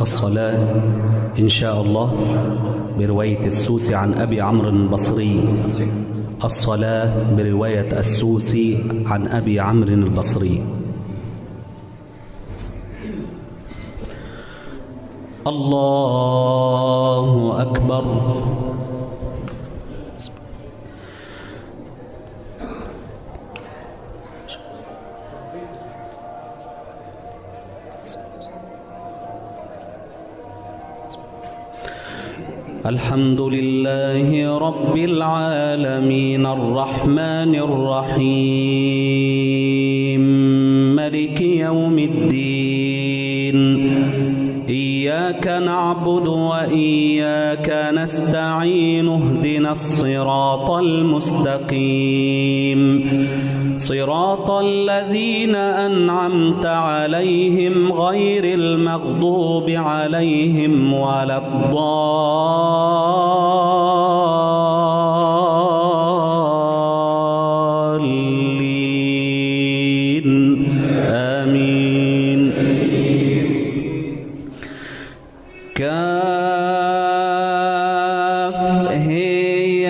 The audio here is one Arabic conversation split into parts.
الصلاة إن شاء الله برواية السوسي عن أبي عمرو البصري. الصلاة برواية السوسي عن أبي عمرو البصري. الله أكبر. الحمد لله رب العالمين الرحمن الرحيم مالك يوم الدين إياك نعبد وإياك نستعين اهدنا الصراط المستقيم صراط الذين أنعمت عليهم غير المغضوب عليهم ولا الضالين آمين. كاف هي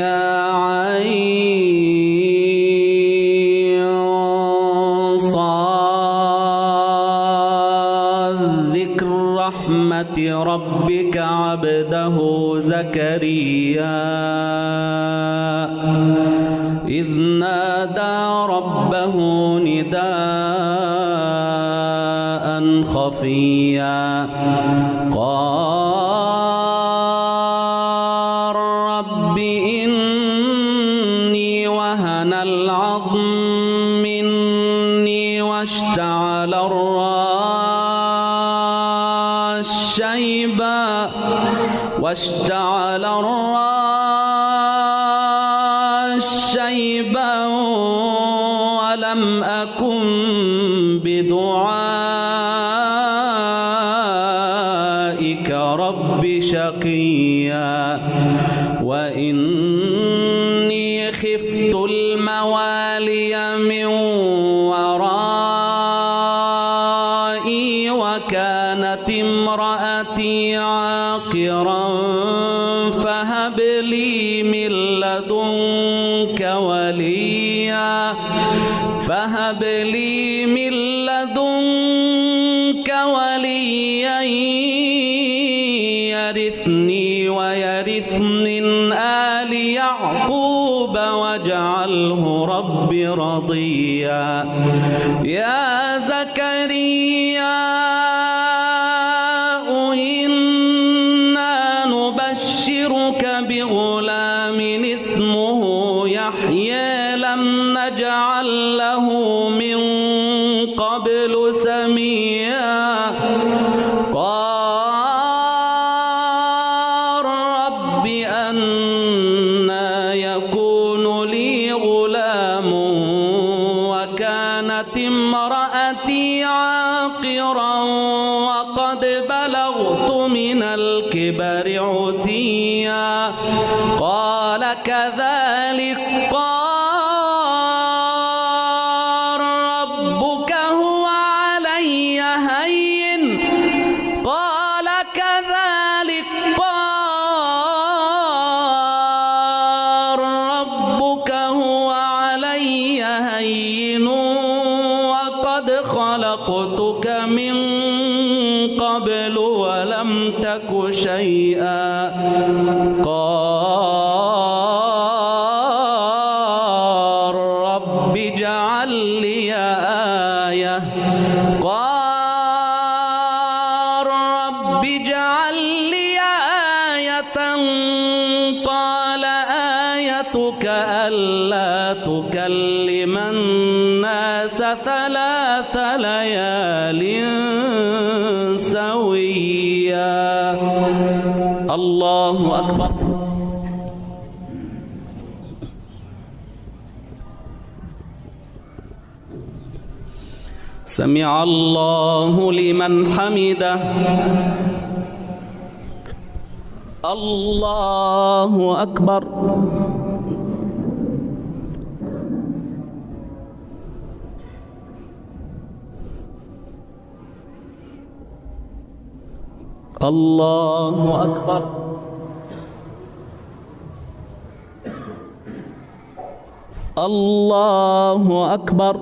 عين صاد ذكر رحمة ربك عبده زكريا إذ نادى ربه نداء خفيا قال رب إني وهن العظم مني واشتعل الرأس شيبا ولم أكن بدعائك رب شقيا وإني خفت الموالي من ورائي وكانت امرأتي عاقرا فهب لي من لدنك وليا يرثني ويرث من آل يعقوب واجعله رب رضيا. يا زكريا إنا نبشرك بغلام اسمه يحيى لم نجعل له من قبل سميا. قال رب أنى يكون لي غلام وكانت امرأتي عاقرا وقد بلغت من الكبر عتيا. قال كذلك قال ربك هو علي هين وقد خلقتك من قبل ولم تك شيئا. قال رب اجعل لي آية قال آيتك ألا تكلم الناس 3 ليال سويا. الله أكبر. سمع الله لمن حمده. الله أكبر. الله أكبر. الله أكبر.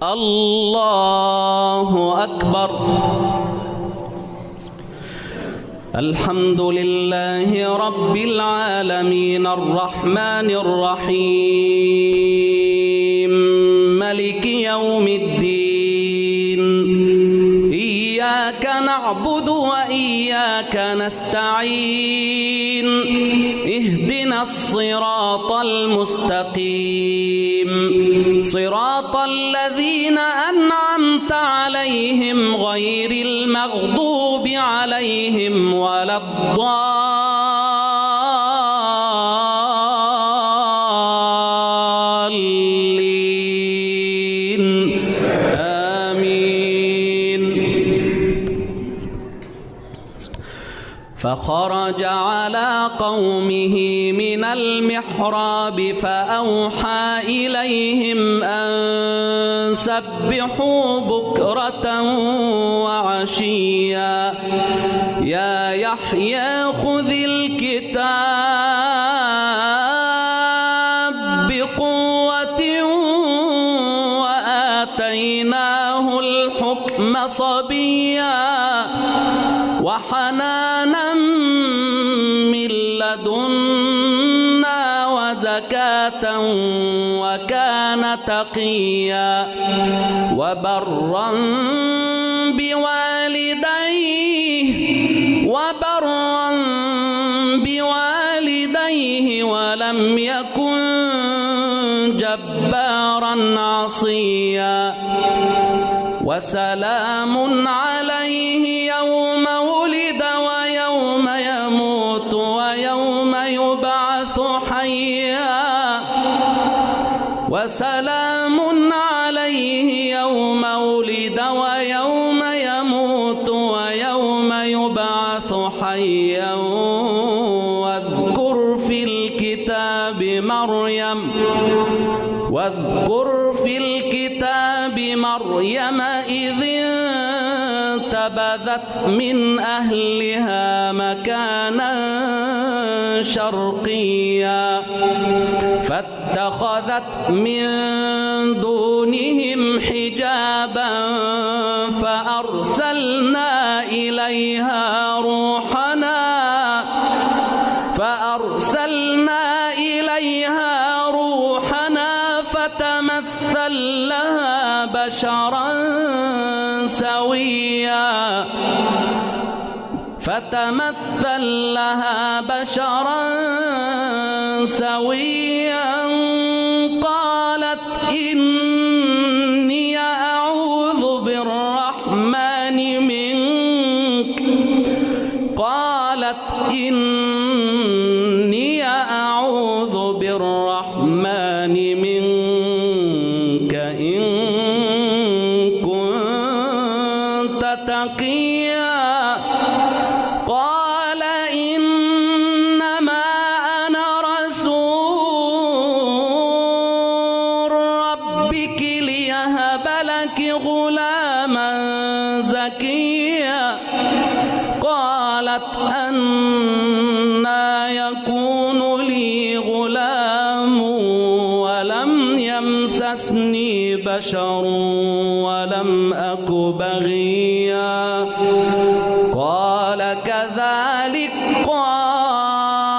الله أكبر. الحمد لله رب العالمين الرحمن الرحيم ملك يوم الدين إياك نعبد وإياك نستعين اهدنا الصراط المستقيم صراط الذين أنعمت عليهم غير المغضوب عليهم ولا الضالين آمين. فخرج على قومه من المحراب فأوحى إليهم أن سبحوا بكرة وعشيا يا يحيى خذ الكتاب بقوة وآتيناه الحكم صبيا وحنانا من لدنا وزكاة وكان تقيا وبرا بوالديه ولم يكن جبارا عصيا وسلام عليه يوم ولد ويوم يموت ويوم يبعث حيا وسلام عليه يوم ولد ويوم يموت ويوم يبعث حيا واذكر في الكتاب مريم إذ انتبذت من أهلها مكانا شرقيا فاتخذت من دونهم حجابا فأرسلنا إليها روحنا فتمثل لها بشرا سويا قالت إني أعوذ بالرحمن منك إن كنت تقيا قال إنما أنا رسول ربك ليهب لك غلاما زكيا قالت أنى يكون لي غلام ولم يمسسني بشر ولم أك بغيا قال كذلك قال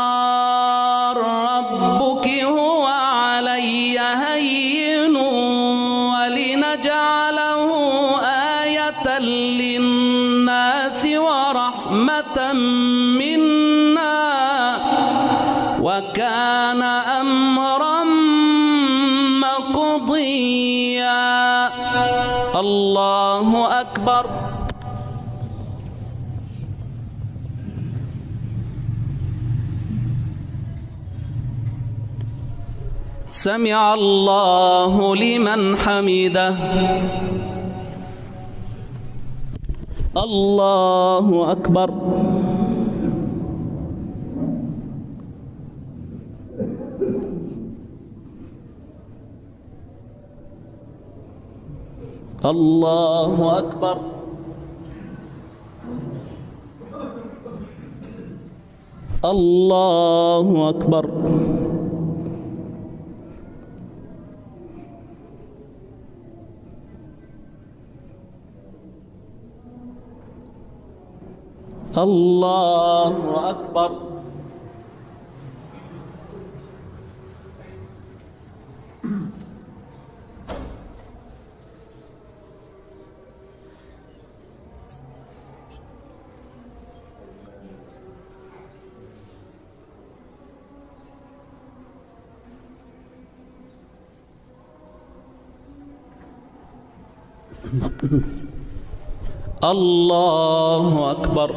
ربك هو علي هين ولنجعله آية للناس ورحمة منا وكان أمرا مقضيا. الله أكبر. سمع الله لمن حمده. الله أكبر. الله أكبر. الله أكبر. الله أكبر. الله أكبر.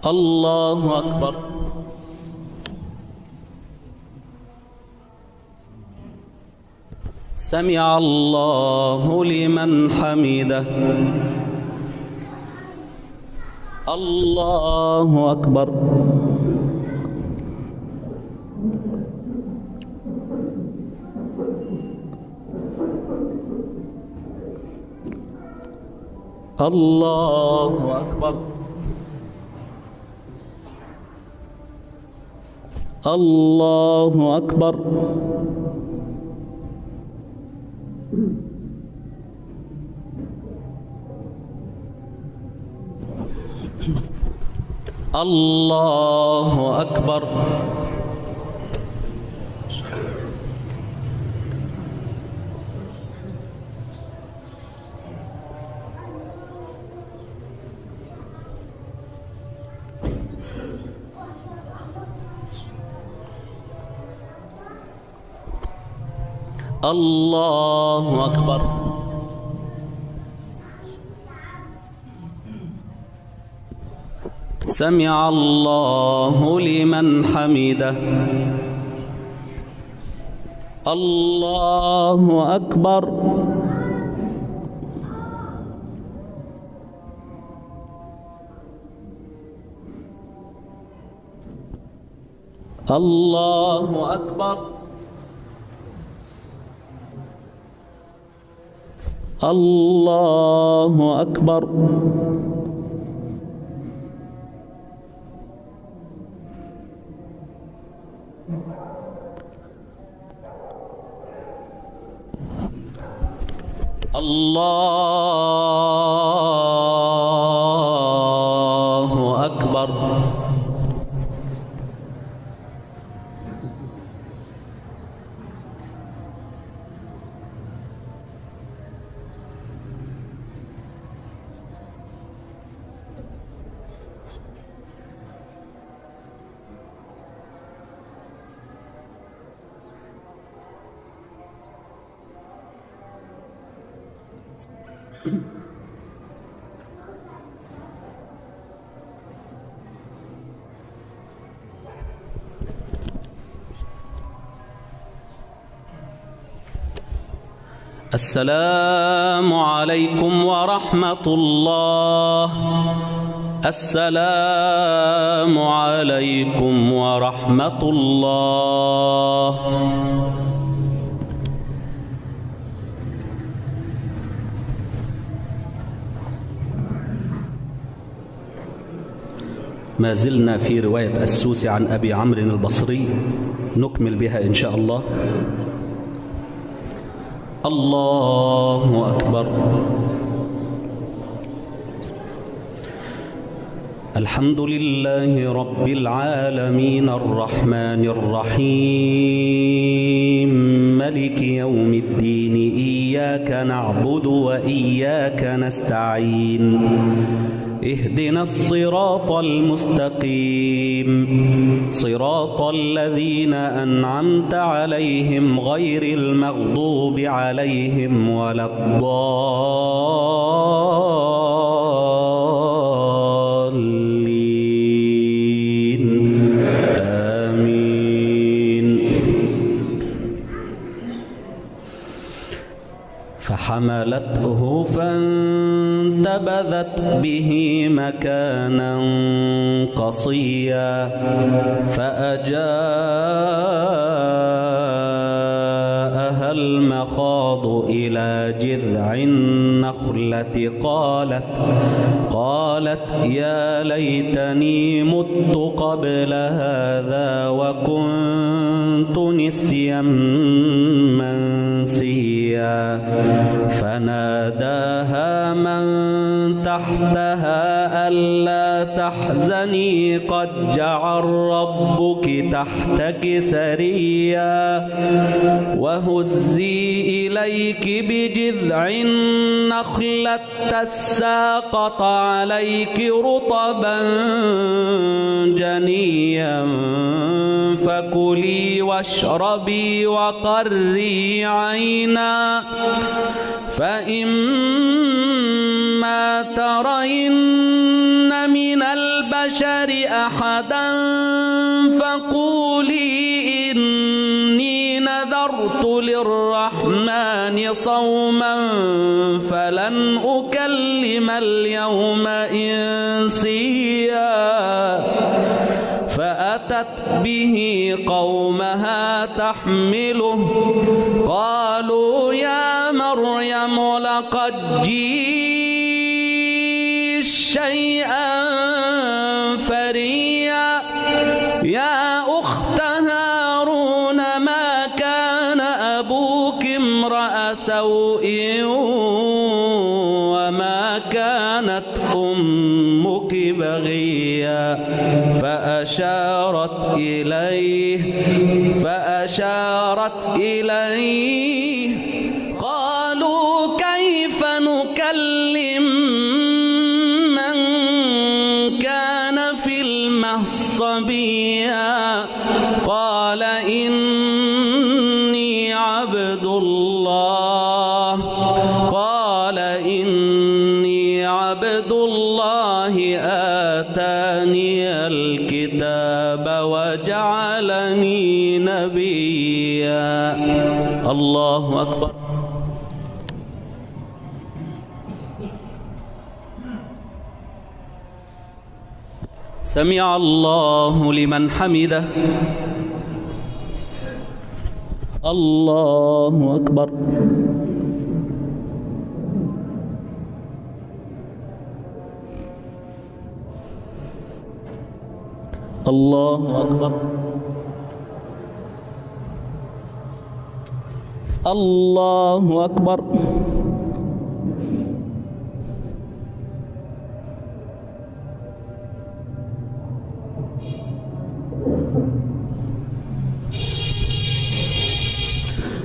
الله أكبر. سمع الله لمن حمده. الله أكبر. الله أكبر. الله أكبر. الله أكبر. الله أكبر. سمع الله لمن حمده. الله أكبر. الله أكبر. الله أكبر. الله أكبر. السلام عليكم ورحمة الله. السلام عليكم ورحمة الله. ما زلنا في رواية السوسي عن أبي عمرو البصري، نكمل بها إن شاء الله. الله أكبر. الحمد لله رب العالمين الرحمن الرحيم ملك يوم الدين إياك نعبد وإياك نستعين اهدنا الصراط المستقيم صراط الذين أنعمت عليهم غير المغضوب عليهم ولا الضالين آمين. فحملته فانتبذت به مكانا قصيا فأجاءها المخاض إلى جذع النخلة قالت يا ليتني مت قبل هذا وكنت نسيا منسيا فناداها من تحتها ألا تحزني قد جعل ربك تحتك سريا وهزي إليك بجذع النخلة تساقط عليك رطبا جنيا فكلي واشربي وقري عينا فإما ترين من البشر أحدا فقولي إني نذرت للرحمن صوما فلن أكلم اليوم إنسيا فأتت به قومها تحمله قالوا يا مريم لقد جئت شيئا فريا يا أخت هارون ما كان أبوك امرأ سوء وما كانت أمك بغيا فأشارت إليه قالوا كيف نكلم من كان في المهد صبيا قال إني عبد الله آتاني الكتاب وجعلني نبيا الله أكبر. سمع الله لمن حمده. الله أكبر. الله أكبر. الله أكبر.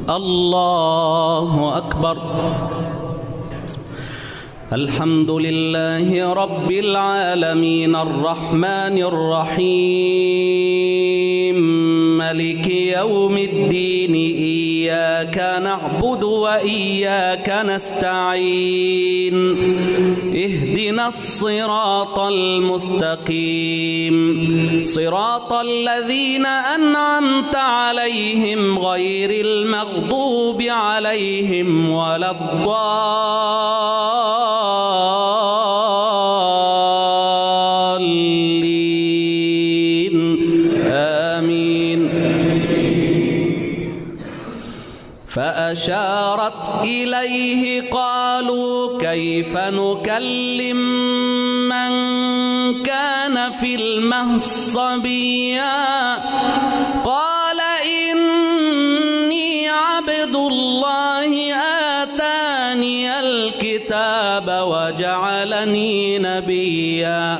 الله أكبر. الحمد لله رب العالمين الرحمن الرحيم مالك يوم الدين إياك نعبد وإياك نستعين اهدنا الصراط المستقيم صراط الذين أنعمت عليهم غير المغضوب عليهم ولا فأشارت إليه قالوا كيف نكلم من كان في المهد صبيا قال إني عبد الله آتاني الكتاب وجعلني نبيا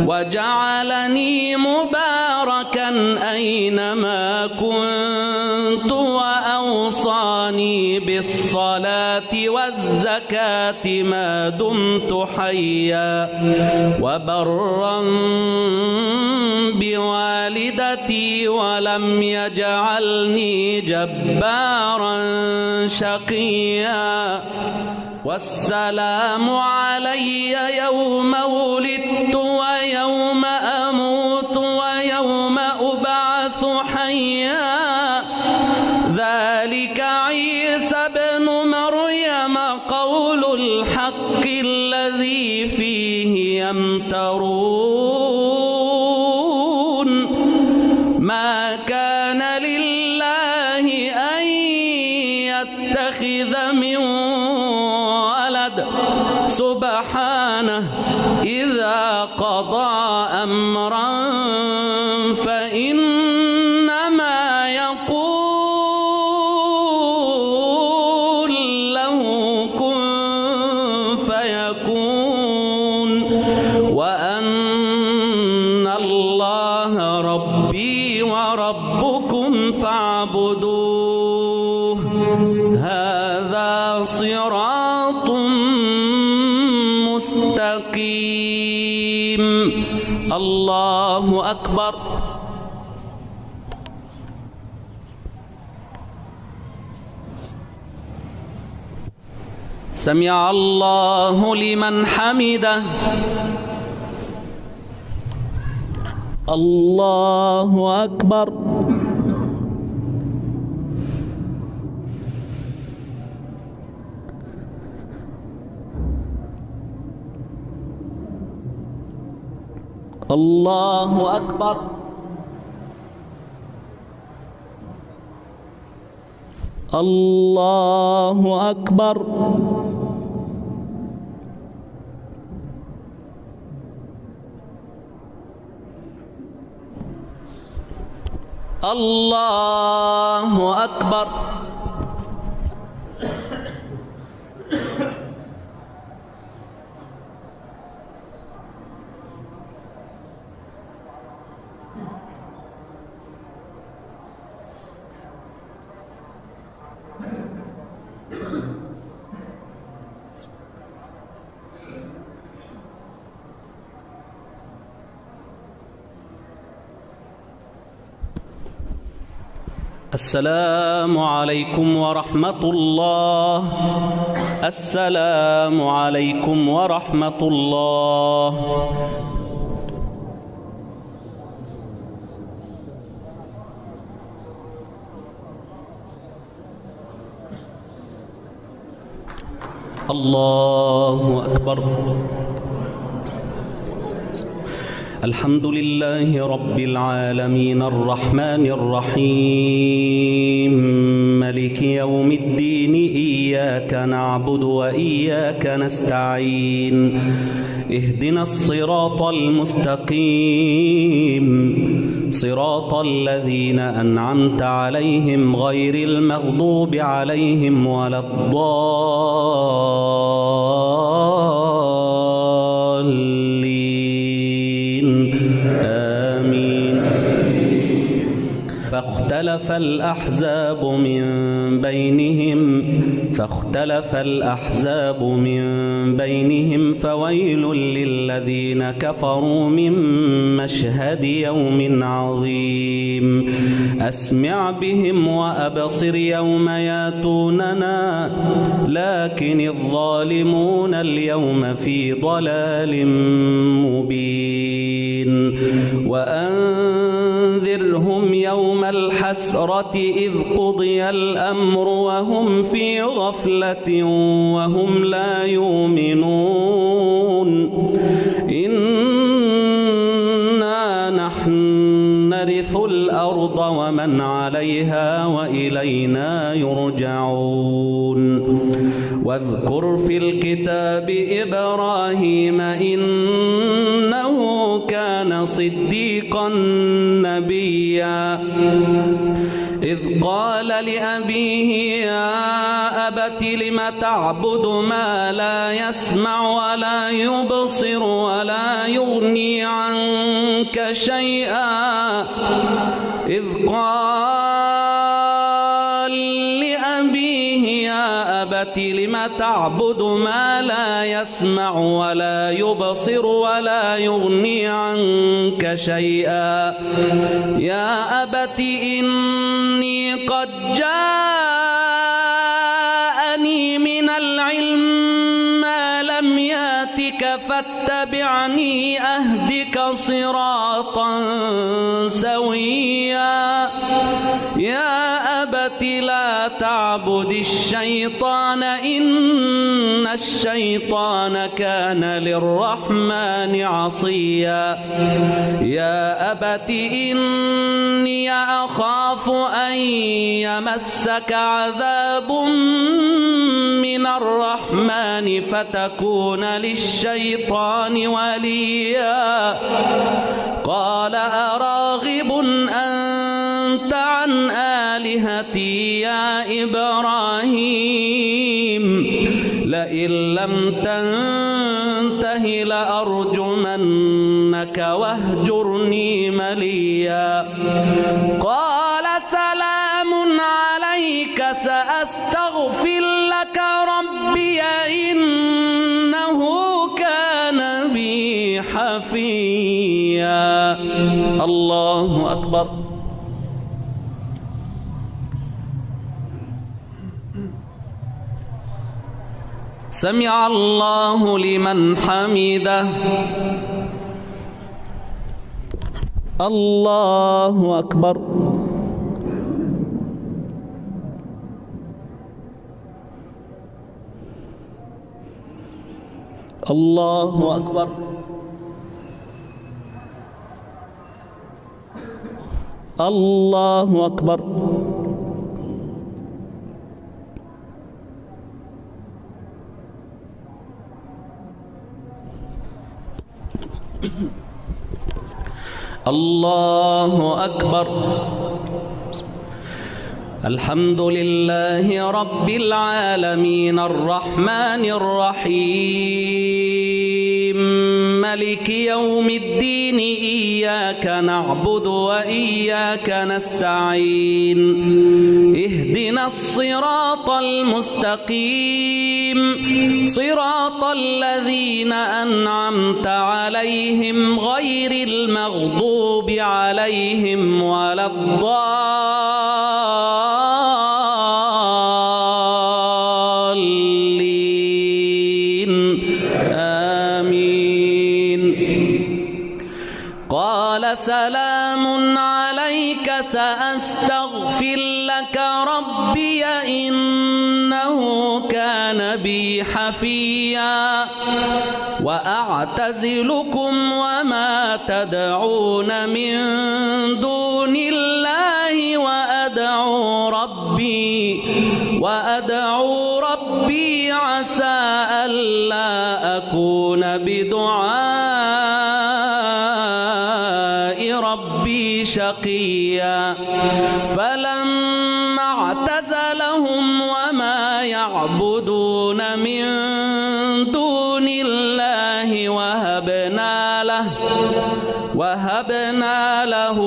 وجعلني مباركا أينما كنت وأوصاني بالصلاة والزكاة ما دمت حيا وبرا بوالدتي ولم يجعلني جبارا شقيا والسلام علي يوم ولدت ويوم أموت ويوم أبعث حيا ذلك عيسى ابن مريم يتخذ من ولد سبحانه إذا قضى أمرا فإنما يقول له كن فيكون وأن الله ربي وربكم فاعبدوه هذا صراط مستقيم. الله أكبر. سمع الله لمن حمده. الله أكبر. الله أكبر. الله أكبر. الله أكبر. السلام عليكم ورحمة الله. السلام عليكم ورحمة الله. الله أكبر. الحمد لله رب العالمين الرحمن الرحيم مالك يوم الدين إياك نعبد وإياك نستعين اهدنا الصراط المستقيم صراط الذين أنعمت عليهم غير المغضوب عليهم ولا الضالين آمين. فاختلف الأحزاب من بينهم فويل للذين كفروا من مشهد يوم عظيم. أسمع بهم وأبصر يوم ياتوننا لكن الظالمون اليوم في ضلال مبين. وأنذرهم يوم الحسرة إذ قضي الأمر وهم في غفلة وهم لا يؤمنون. إنا نحن نرث الأرض ومن عليها وإلينا يرجعون. واذكر في الكتاب إبراهيم إنه كان صديقا نبيا إذ قال لأبيه يا أبت لم تعبد ما لا يسمع ولا يبصر ولا يغني عنك شيئا إذ قال لأبيه يا أبت لم تعبد ما لا يسمع ولا يبصر ولا يغني عنك شيئا يا أبت إني قد جاءني من العلم ما لم ياتك فاتبعني أهدك صراطا سويا يا أبت أبت لا تعبد الشيطان إن الشيطان كان للرحمن عصيا يا أبت إني أخاف أن يمسك عذاب من الرحمن فتكون للشيطان وليا قال أراغب أنت عن آلهتي يا إبراهيم لئن لم تنته لأرجمنك واهجرني مليا قال سلام عليك سأستغفر لك ربي إنه كان بي حفيا. الله أكبر. سمع الله لمن حمده. الله أكبر. الله أكبر. الله أكبر. الله أكبر. الحمد لله رب العالمين الرحمن الرحيم مالك يوم الدين إياك نعبد وإياك نستعين اهدنا الصراط المستقيم صراط الذين أنعمت عليهم غير المغضوب عليهم ولا الضالين آمين. قال سلام عليك سأستغفر لك ربي إنه كان بي حفيا وأعتزلكم وما تدعون من دون الله وأدعو ربي عسى ألا أكون بدعاء ربي شقيا فلما اعتزلهم وما يعبدون من دون الله وهبنا له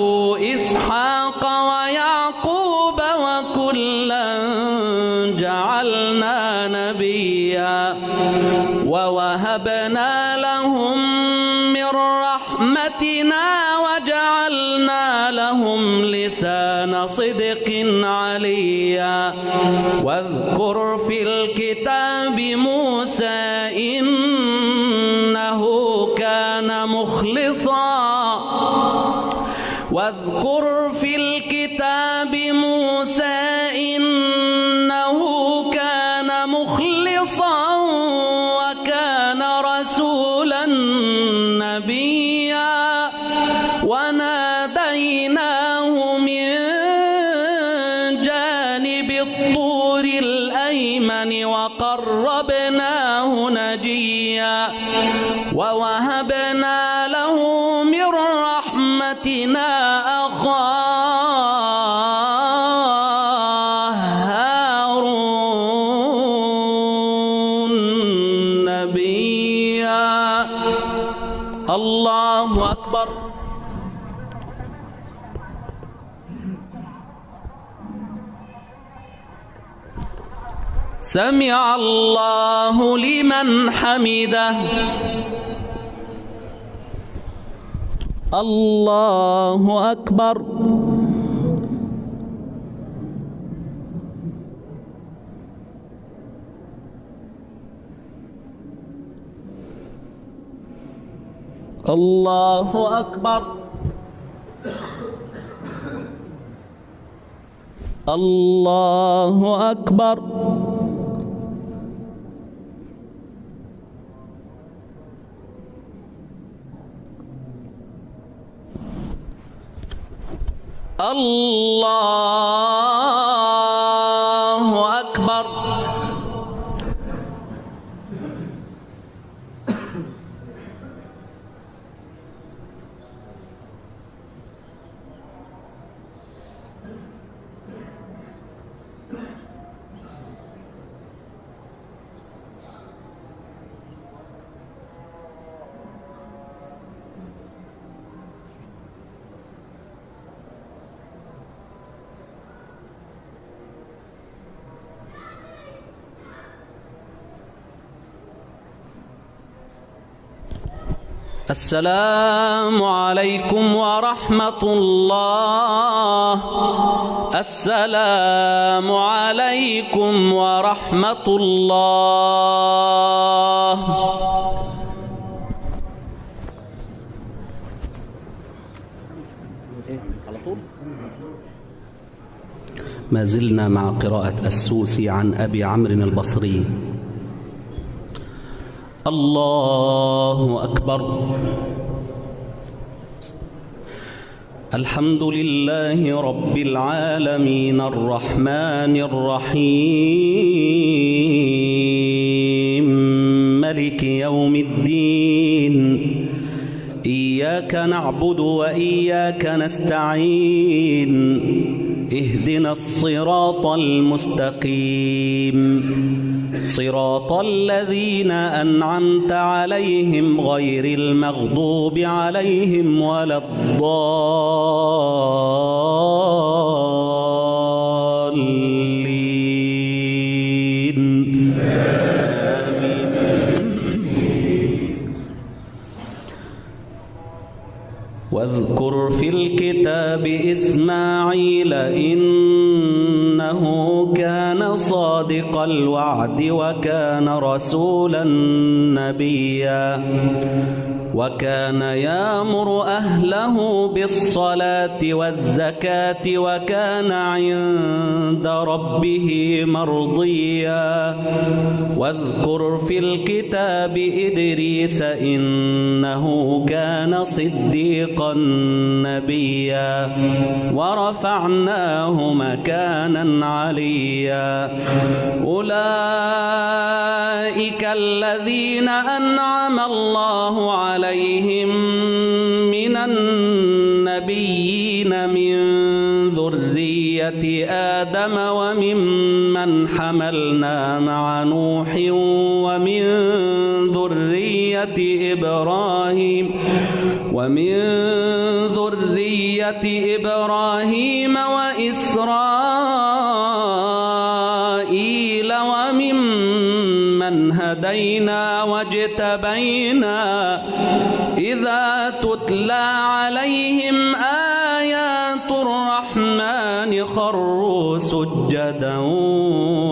إسحاق ويعقوب وكلا جعلنا نبيا ووهبنا لهم من رحمتنا وجعلنا لهم لسان صدق عليا واذكر في الكتاب موسى إنه كان مخلصا واذكر في الكتاب موسى إنه كان مخلصا وكان رسولا نبيا وناديناه من جانب الطور الأيمن وقربناه نجيا ووهبنا له من رحمتنا أخاه هارون نبيا. الله أكبر. سمع الله لمن حمده. الله أكبر. الله أكبر. الله أكبر. الله أكبر. السلام عليكم ورحمة الله. السلام عليكم ورحمة الله. ما زلنا مع قراءة السوسي عن أبي عمرو البصري. الله أكبر. الحمد لله رب العالمين الرحمن الرحيم ملك يوم الدين. إياك نعبد وإياك نستعين. اهدنا الصراط المستقيم صراط الذين أنعمت عليهم غير المغضوب عليهم ولا الضالين. آمين. واذكر في الكتاب إسماعيل إنه كان صادق الوعد وكان رسولا نبيا وكان يأمر أهله بالصلاة والزكاة وكان عند ربه مرضيا. واذكر في الكتاب إدريس إنه كان صديقا نبيا ورفعناه مكانا عليا. أولئك الذين أنعم الله عليهم من النبيين من ذرية آدم وممن حملنا مع نوح ومن ذرية إبراهيم وإسرائيل وممن هدينا واجتبينا. إذا تتلى عليهم آيات الرحمن خروا سجدا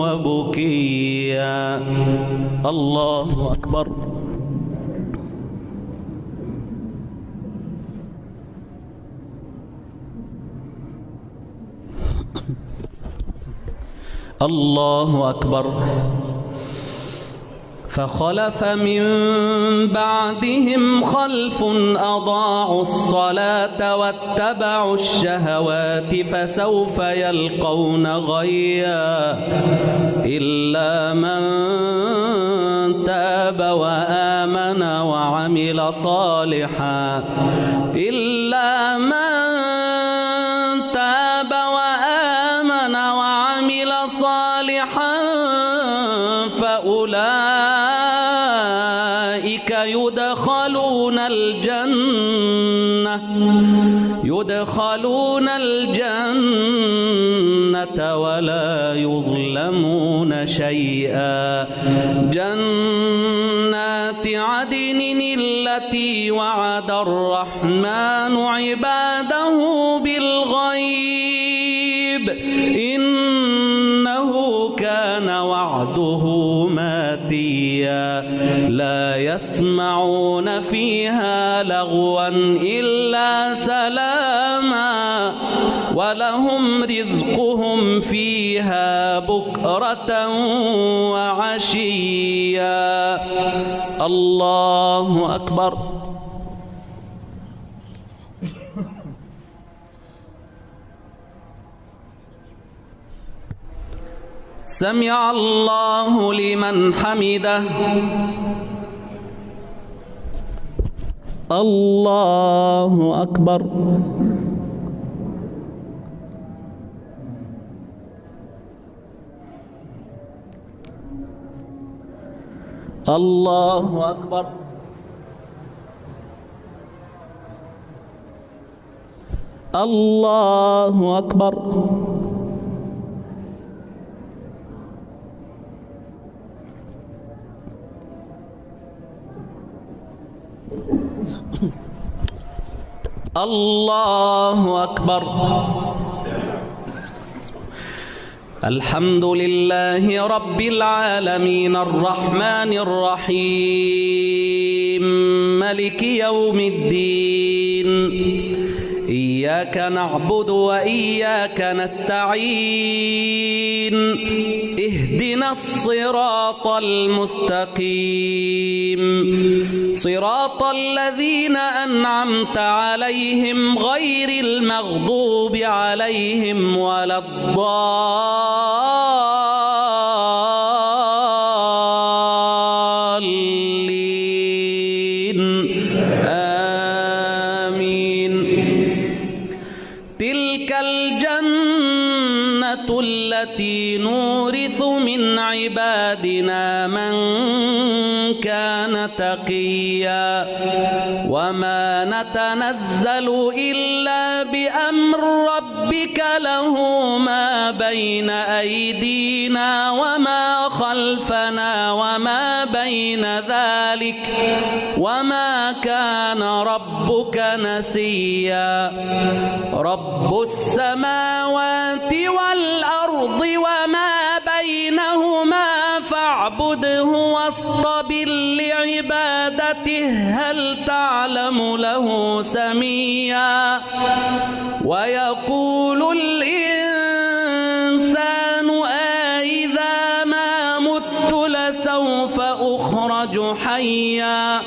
وبكيا. الله أكبر. الله أكبر. فخلف من بعدهم خلف أضاعوا الصلاة واتبعوا الشهوات فسوف يلقون غيا. إلا من تاب وآمن وعمل صالحا إلا من تاب وآمن وعمل صالحا فأولئك يدخلون الجنة ولا يظلمون شيئا. جنات عدن التي وعد الرحمن عباده بالغيب إنه كان وعده ماتيا. لا يسمعون فيها لغوا إلا سلاما ولهم رزقهم فيها بكرة وعشيا. الله أكبر. سمع الله لمن حمده. الله أكبر. الله أكبر. الله أكبر. الله أكبر. الحمد لله رب العالمين الرحمن الرحيم ملك يوم الدين. إياك نعبد وإياك نستعين. اهدنا الصراط المستقيم صراط الذين أنعمت عليهم غير المغضوب عليهم ولا الضالين. آمين. تلك الجنة التي نورث من عبادنا من كان تقيا. وما نتنزل إلا بأمر ربك له ما بين أيدينا وما خلفنا وما بين ذلك وما كان ربك نسيا. رب السماوات والأرض وما بينهما فاعبده واصطبر لعبادته هل تعلم له سميا. ويقول الإنسان أإذا ما مت لسوف أخرج حيا.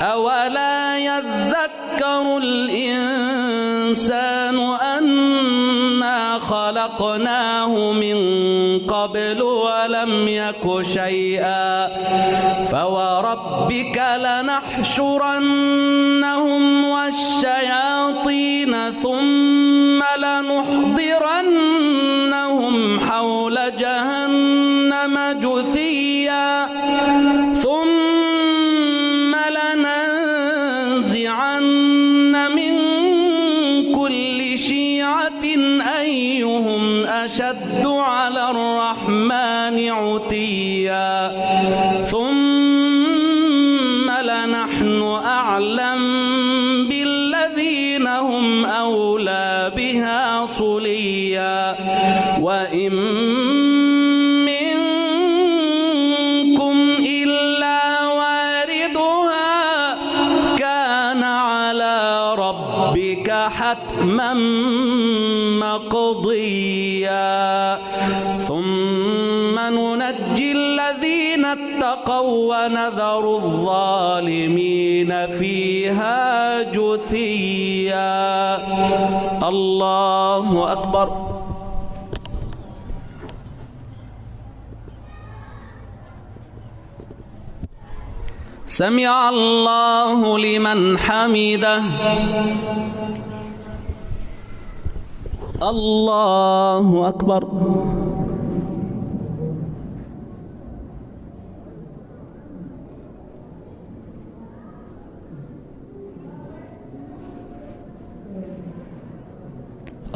أولا يذكر الإنسان أنا خلقناه من قبل ولم يك شيئا. فوربك لنحشرنهم والشياطين ثم لنحضرنهم حول جهنم جثيا. ثم لننزعن من كل شيعة أيهم أشد على الرحمن عتيا. ثم لنحن أعلم بالذين هم أولى بها صليا. وإن منكم إلا واردها كان على ربك حتما مقضيا. ثم ننجي الذين اتقوا ونذر الظالمين فيها جثيا. الله أكبر. سمع الله لمن حمده. الله أكبر.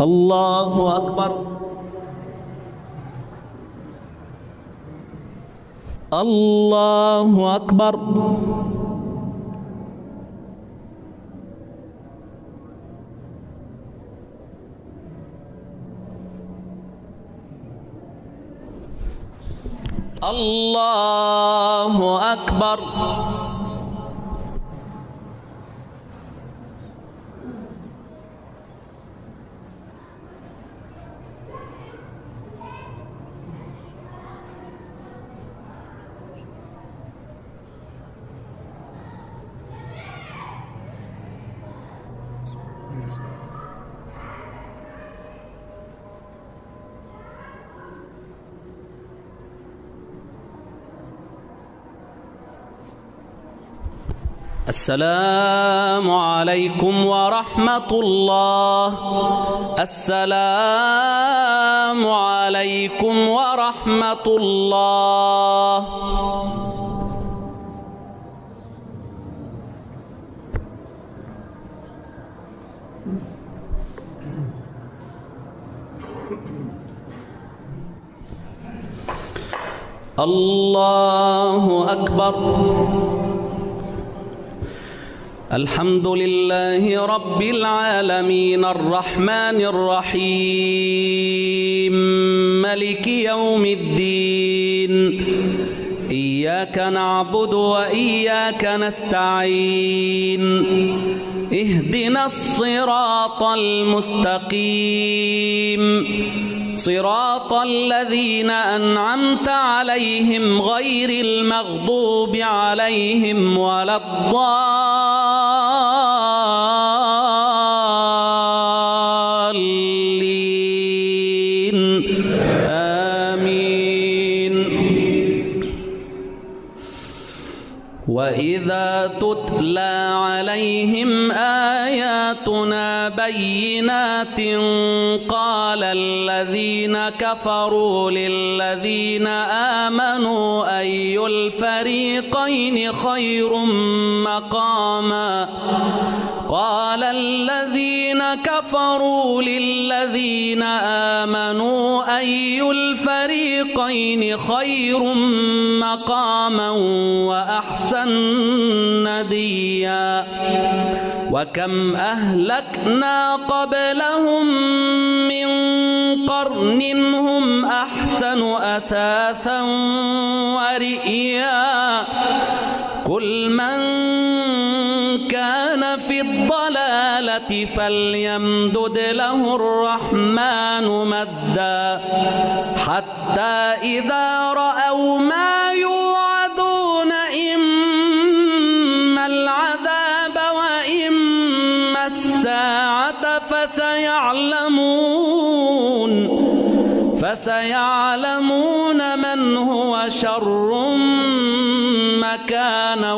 الله أكبر. الله أكبر. الله أكبر. السلام عليكم ورحمة الله. السلام عليكم ورحمة الله. الله أكبر. الحمد لله رب العالمين الرحمن الرحيم مالك يوم الدين. إياك نعبد وإياك نستعين. اهدنا الصراط المستقيم صراط الذين أنعمت عليهم غير المغضوب عليهم ولا الضالين. آمين. وإذا تتلى عليهم آياتنا بينات قال الذين كفروا للذين آمنوا أي الفريقين خير مقاما. قال الذين كفروا للذين آمنوا أي الفريقين خير مقاما وأحسن نديا. وكم أهلكنا قبلهم من قرن هم أحسن أثاثا ورئيا. قل من كان في الضلالة فليمدد له الرحمن مدا حتى إذا رأوا ما يوعدون إما العذاب وإما الساعة فسيعلمون من هو شر مكانا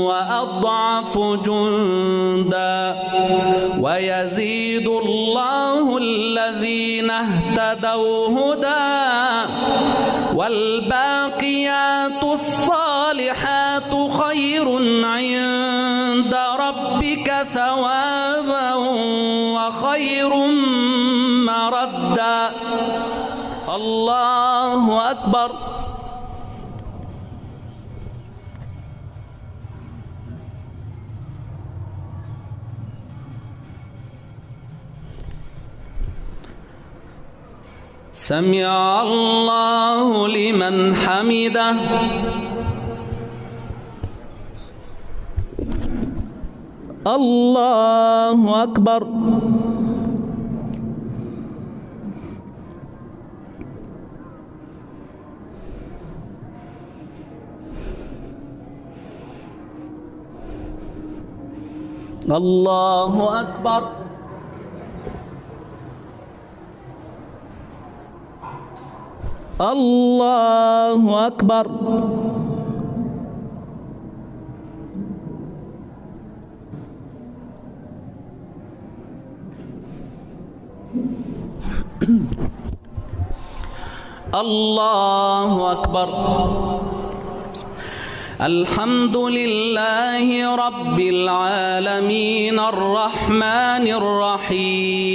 وأضعف جندا. ويزيد الله الذين اهتدوا هدى والباقيات الصالحات خير عند ربك ثوابا وخير مردا. الله أكبر. سمع الله لمن حمده. الله أكبر. الله أكبر. الله أكبر. الله أكبر. الحمد لله رب العالمين الرحمن الرحيم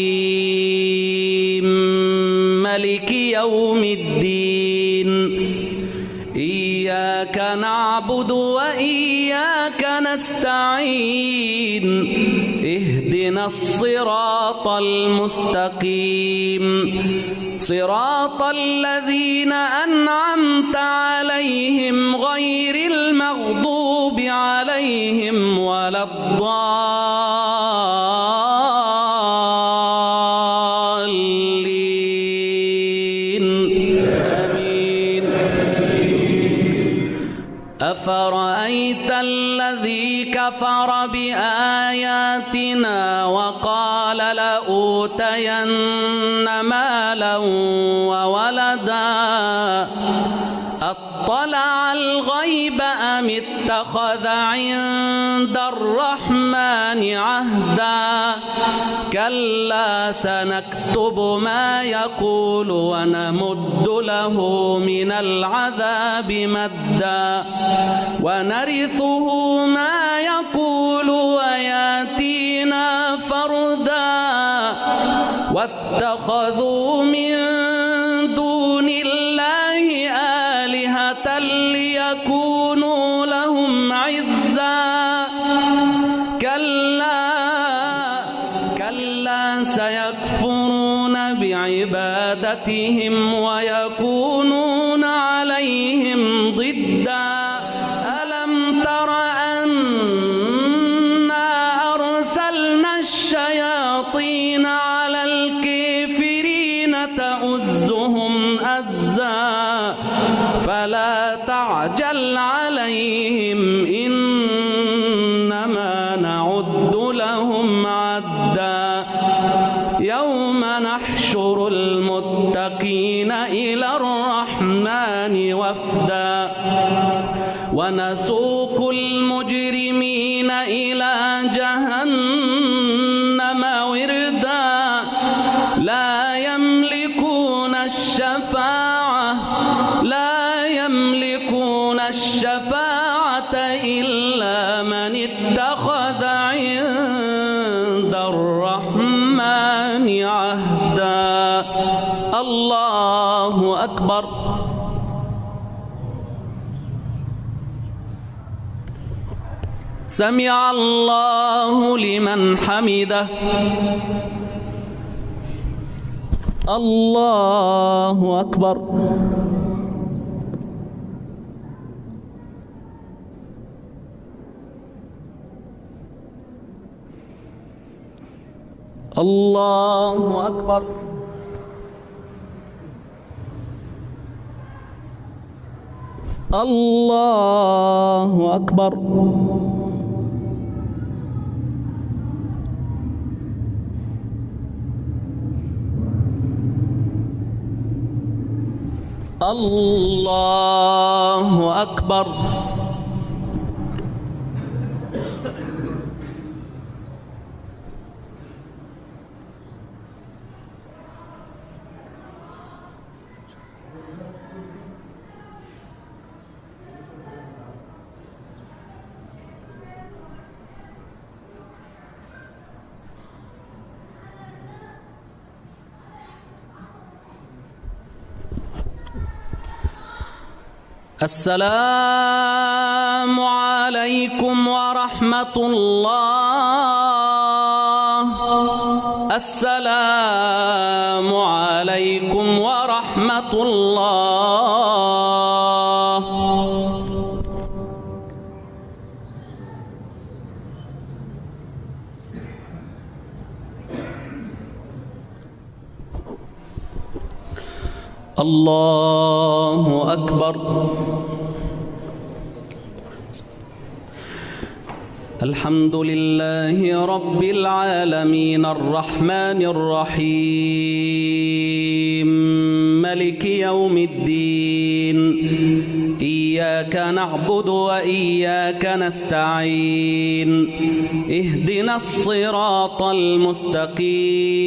مالك يوم الدين. إياك نعبد وإياك نستعين. اهدنا الصراط المستقيم صراط الذين أنعمت عليهم غير المغضوب عليهم ولا الضالين. آمين. أفرأيت الذي كفر بآياتنا وقال لأوتين مالا وولدا أطلع الغيب أم اتخذ عند الرحمن عهدا كلا سنكتب ما يقول ونمد له من العذاب مدا ونرثه ما يقول وياتينا فردا واتخذوا من دون الله آلهة ليكونوا لهم عزا كلا سيكفرون بعبادتهم ويكونون عليهم ضدا ألم تر أنا أرسلنا الشياطين على الكافرين تؤزهم أزا فلا تعجل عليهم إنما نعد لهم عدا يوم نحشر المتقين إلى الرحمن وفدا ونسوق المجرمين إلى جهنم وردا لا يملكون الشفاعة إلا من اتخذ عند الرحمن عهدا الله أكبر سمع الله لمن حمده الله أكبر الله أكبر الله أكبر الله أكبر السلام عليكم ورحمة الله السلام عليكم ورحمة الله الله أكبر الحمد لله رب العالمين الرحمن الرحيم ملك يوم الدين إياك نعبد وإياك نستعين اهدنا الصراط المستقيم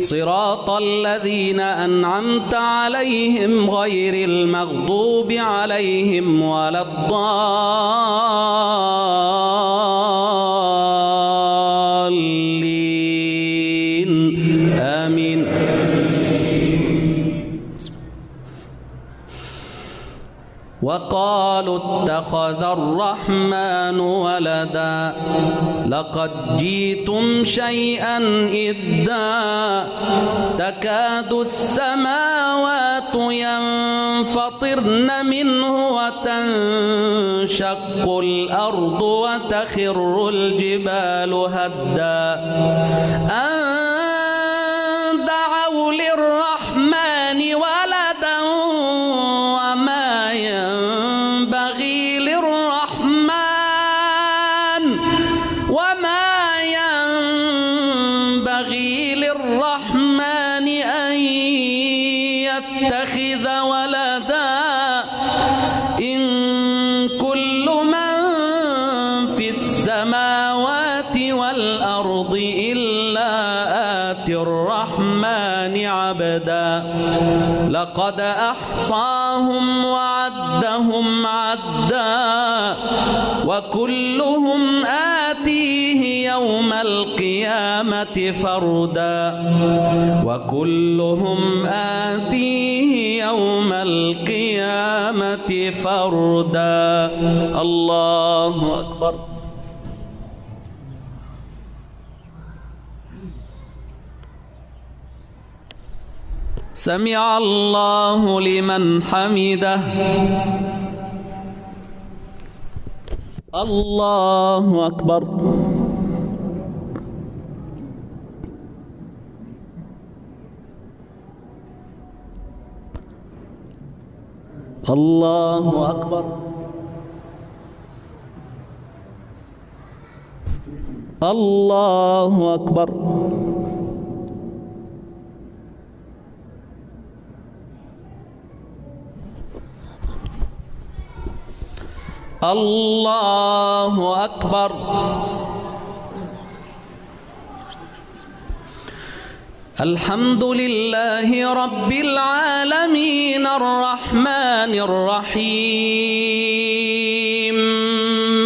صراط الذين أنعمت عليهم غير المغضوب عليهم ولا الضالين آمين وقالوا اتخذ الرحمن ولدا لقد جئتم شيئا إدا تكاد السماوات ينفطرن منه وتنشق الأرض وتخر الجبال هدا أن دعوا للرحمن ولدا وما ينبغي للرحمن أن يتخذ ولدا لقد أحصاهم وعدهم عدا وكلهم آتيه يوم القيامة فردا وكلهم آتيه يوم القيامة فردا. الله أكبر. سمع الله لمن حمده. الله أكبر. الله أكبر. الله أكبر. الله أكبر. الحمد لله رب العالمين الرحمن الرحيم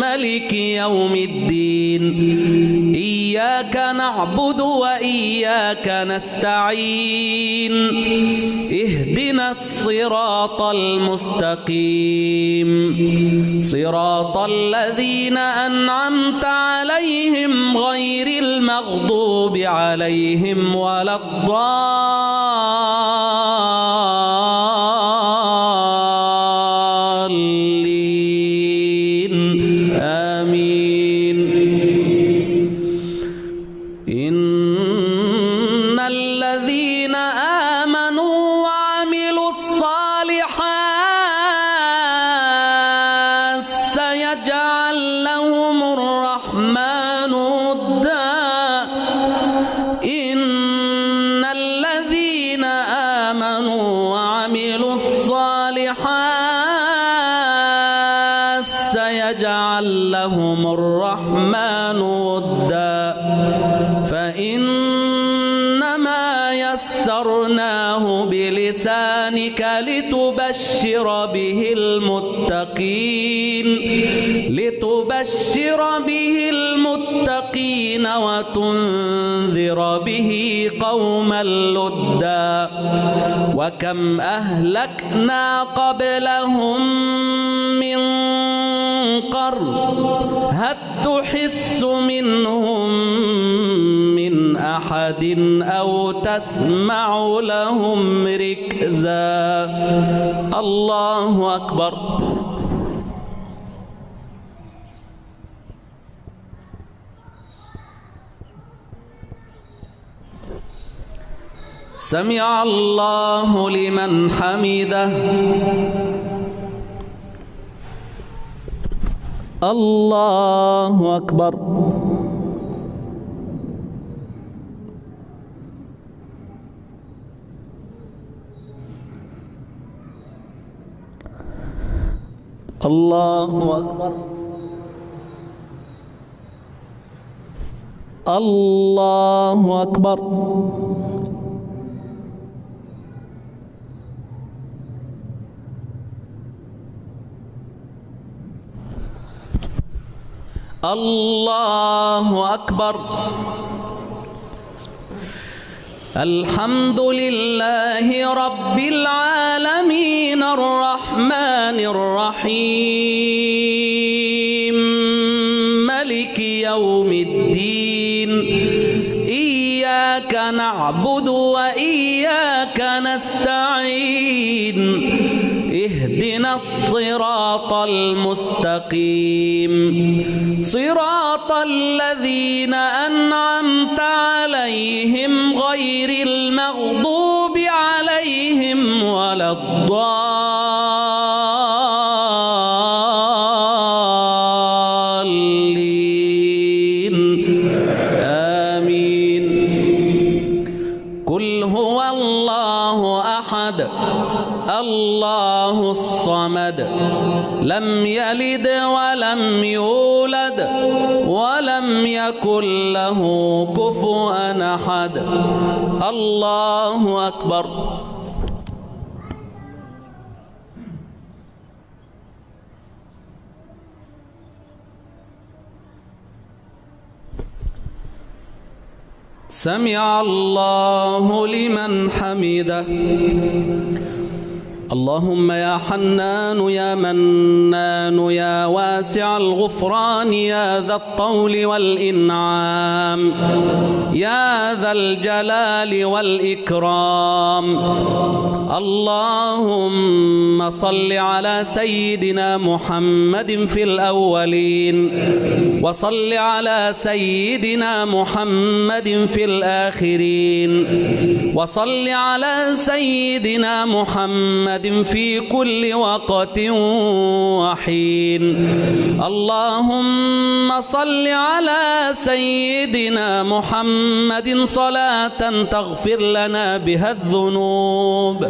مالك يوم الدين. إياك نعبد وإياك نستعين. اهدنا الصراط المستقيم صراط الذين أنعمت عليهم غير المغضوب عليهم ولا الضالين. آمين. إن الذين آمنوا وعملوا الصالحات سيجعل لهم الرحمن ودا. إن الذين آمنوا وعملوا الصالحات سيجعل لهم الرحمن ودا. فإنما يسرناه بلسانك لتبشر به المتقين وتنذر به قوما لدا. وكم أهلكنا قبلهم من قرن هل تحس منهم من أحد أو تسمع لهم ركزا. الله أكبر. سمع الله لمن حمده. الله أكبر. الله أكبر. الله أكبر. الله أكبر. الحمد لله رب العالمين الرحمن الرحيم مالك يوم الدين. إياك نعبد وإياك نستعين. اهدنا الصراط المستقيم صراط الذين أنعمت عليهم غير المغضوب عليهم ولا الضالين. آمين. قل هو الله أحد الله الصمد لم يلد ولم يولد ولم يكن له كفوا أحد. الله أكبر. سمع الله لمن حمده. اللهم يا حنان يا منان يا واسع الغفران يا ذا الطول والإنعام يا ذا الجلال والإكرام، اللهم صل على سيدنا محمد في الأولين وصل على سيدنا محمد في الآخرين وصل على سيدنا محمد في كل وقت وحين. اللهم صل على سيدنا محمد صلاة تغفر لنا بها الذنوب.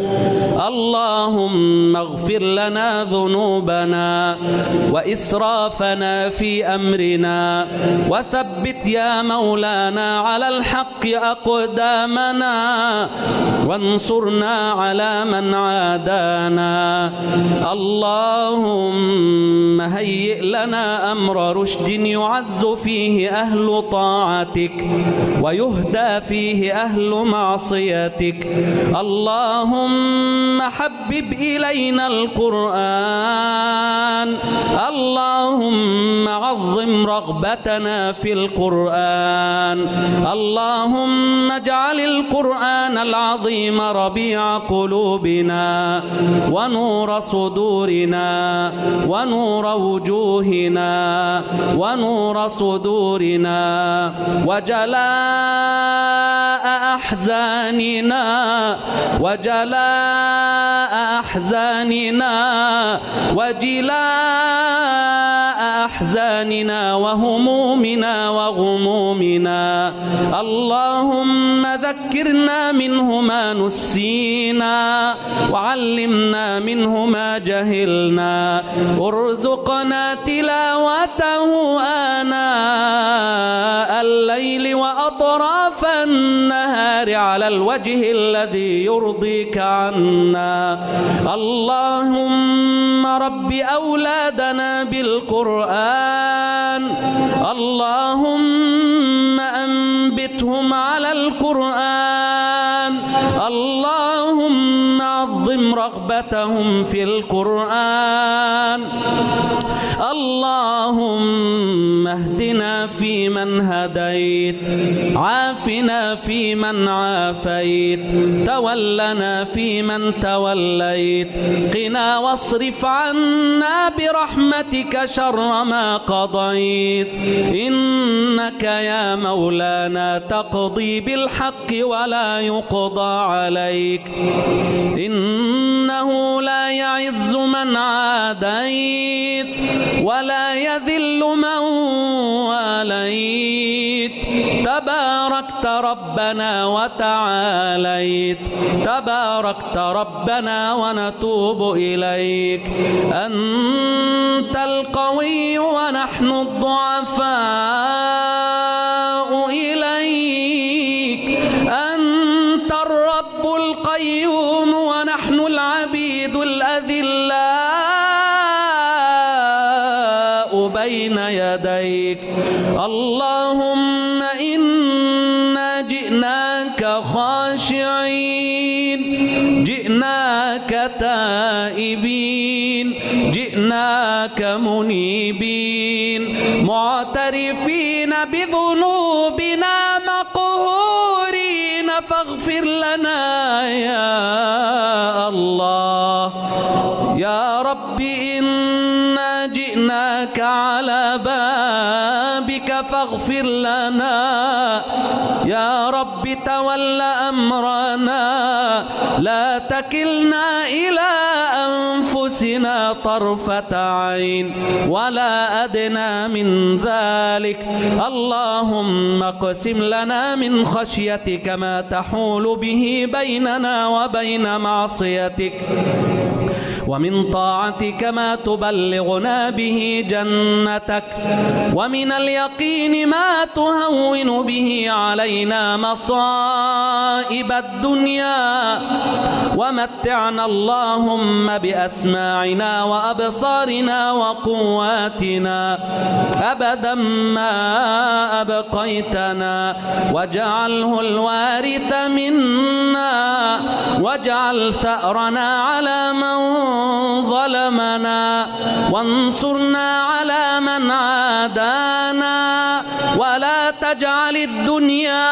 اللهم اغفر لنا ذنوبنا وإسرافنا في أمرنا وثبت يا مولانا على الحق أقدامنا وانصرنا على من عادانا. اللهم هيئ لنا أمر رشد يعز فيه أهل طاعتك ويهدى فيه أهل معصيتك. اللهم حبب إلينا القرآن، اللهم عظم رغبتنا في القرآن. اللهم اجعل القرآن العظيم ربيع قلوبنا ونور صدورنا ونور وجوهنا ونور صدورنا وجلاء أحزاننا وجلاء أحزاننا وهمومنا وغمومنا. اللهم ذكرنا منه ما نسينا وعلمنا منه ما جهلنا. ارزقنا تلاوته آناء الليل وأطراف النهار على الوجه الذي يرضيك عنا. اللهم رب أولادنا بالقرآن، اللهم أنبتهم على القرآن، اللهم عظم رغبتهم في القرآن. اللهم اهدنا فيمن هديت، عافنا فيمن عافيت، تولنا فيمن توليت، قنا واصرف عنا برحمتك شر ما قضيت. إنك يا مولانا تقضي بالحق ولا يقضى عليك، إنه لا يعز من عاديت ولا يذل من واليت. تباركت ربنا وتعاليت، تباركت ربنا ونتوب إليك. أنت القوي ونحن الضعفاء إليك، أنت الرب القيوم ونحن العبيد الأذلاء بين يديك. اللهم إنا جئناك خاشعين، جئناك تائبين، جئناك منيبين، معترفين بذنوبنا مقهورين، فاغفر لنا يا الله. يا رب إنا جئناك على بابك فاغفر لنا. يا رب تول أمرنا، لا تكلنا إلى أنفسنا طرفة عين ولا أدنى من ذلك. اللهم اقسم لنا من خشيتك ما تحول به بيننا وبين معصيتك، ومن طاعتك ما تبلغنا به جنتك، ومن اليقين ما تهون به علينا مصائب الدنيا. ومتعنا اللهم بأسمائنا بأسماعنا وأبصارنا وقواتنا أبدا ما أبقيتنا، واجعله الوارث منا، واجعل ثأرنا على من ظلمنا، وانصرنا على من عادانا، ولا تجعل الدنيا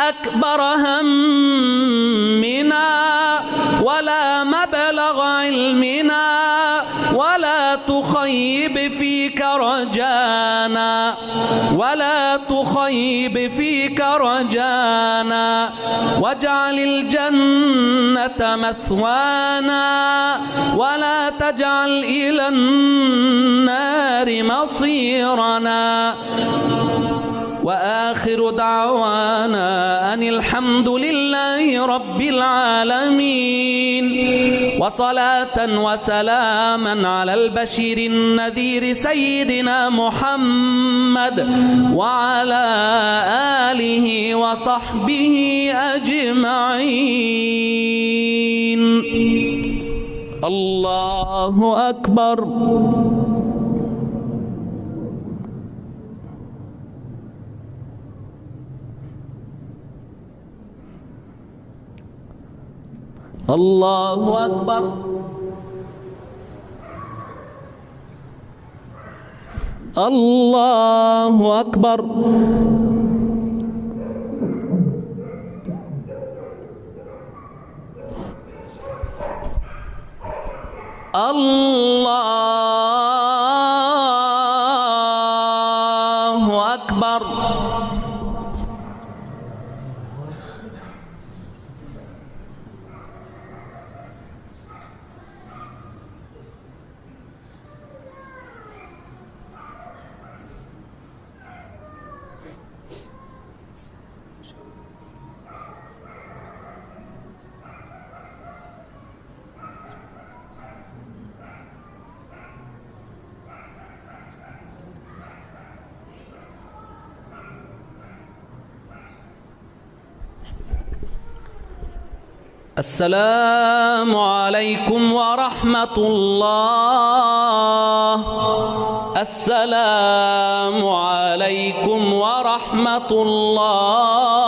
أكبر همنا ولا مبلغ علمنا، ولا تخيب فيك رجانا، ولا تخيب فيك رجانا، واجعل الجنة مثوانا، ولا تجعل إلى النار مصيرنا. وآخر دعوانا أن الحمد لله رب العالمين، وصلاة وسلاما على البشير النذير سيدنا محمد وعلى آله وصحبه أجمعين. الله أكبر. الله أكبر. الله أكبر. الله أكبر. السلام عليكم ورحمة الله. السلام عليكم ورحمة الله.